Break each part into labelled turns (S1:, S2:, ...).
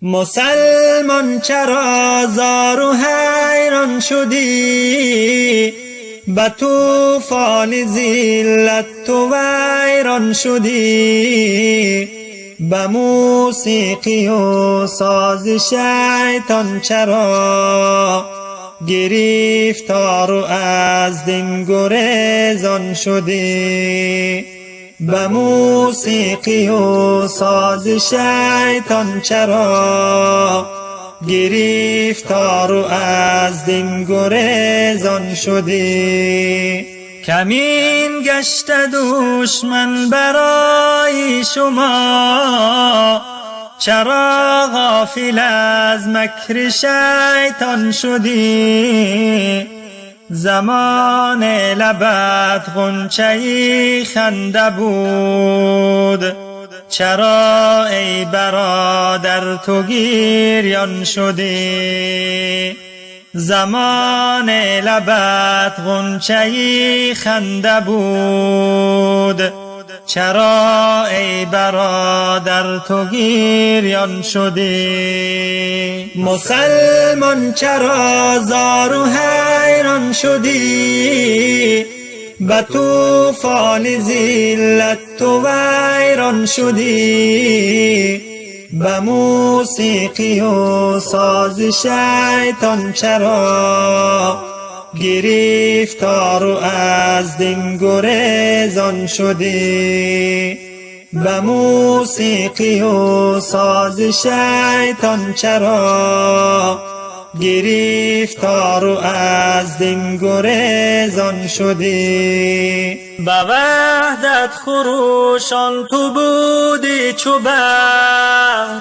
S1: مسلمان چرا زار و حیران شدی؟ به طوفان ذلت تو ویران شدی. به موسیقی و ساز شیطان چرا گرفتار و از دین گریزان شدی؟ به موسیقی و ساز شیطان چرا گرفتار و از دین گریزان شدی؟ کمین گشت دشمن برای شما، چرا غافل از مکر شیطان شدی؟ زمان لبت غنچه خنده بود، چرا ای برادر تو گریان شدی؟ زمان لبت غنچه خنده بود، چرا ای برادر تو گریان شدی؟ مسلمان چرا زار و حیران شدی؟ به طوفان ذلت تو ویران شدی. به موسیقی و ساز شیطان چرا گرفتار و از دین گریزان شدی؟ به موسیقی و ساز شیطان چرا گرفتار و از دین گریزان شدی؟ به وحدت خروشان تو بودی چو بحر،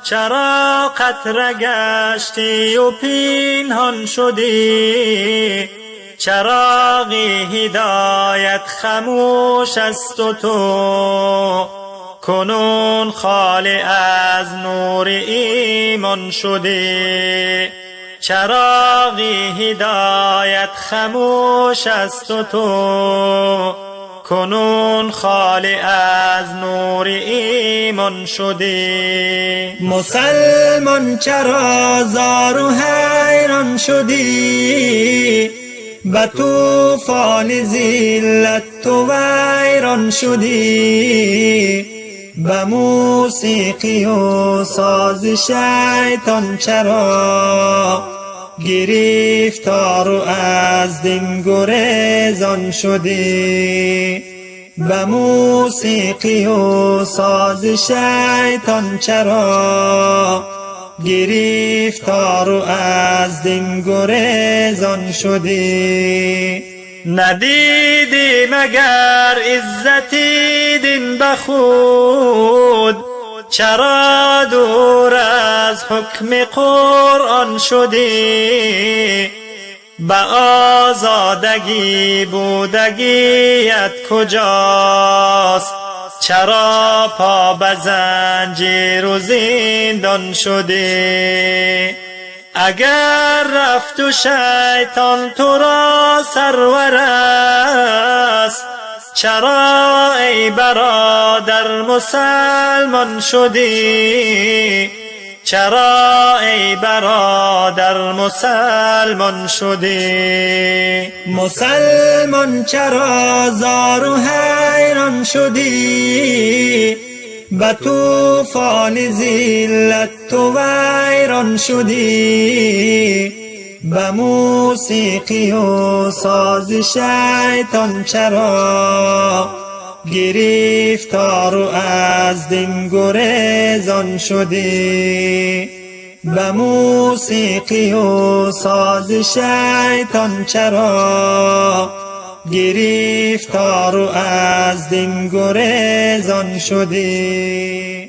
S1: چرا قطره گشتی و پنهان شدی؟ چراغ هدایت خاموش است و تو کنون خالی از نور ایمان شدی. چراغ هدایت خاموش است و تو کنون خالی از نور ایمان شدی. مسلمان چرا زار و حیران شدی؟ به طوفان ذلت تو ویران شدی. به موسیقی و ساز شیطان چرا گرفتار و از دین گریزان شدی؟ به موسیقی و ساز شیطان چرا گرفتار و از دین گریزان شدی؟ ندیدی مگر عزتی دین به خود، چرا دور از حکم قرآن شدی؟ به آزادگی بودگیت کجاست؟ چرا پا به زنجیر و زندان شدی؟ اگر رفت و شیطان تو را سرور است، چرا ای برادر مسلمان شدی؟ چرا ای برادر مسلمان شدی؟ مسلمان چرا زار و حیران شدی؟ به طوفان ذلت تو ویران شدی. به موسیقی و ساز شیطان چرا گرفتار و از دین گریزان شدی؟ به موسیقی و ساز شیطان چرا گرفتار و از دین گریزان شدی؟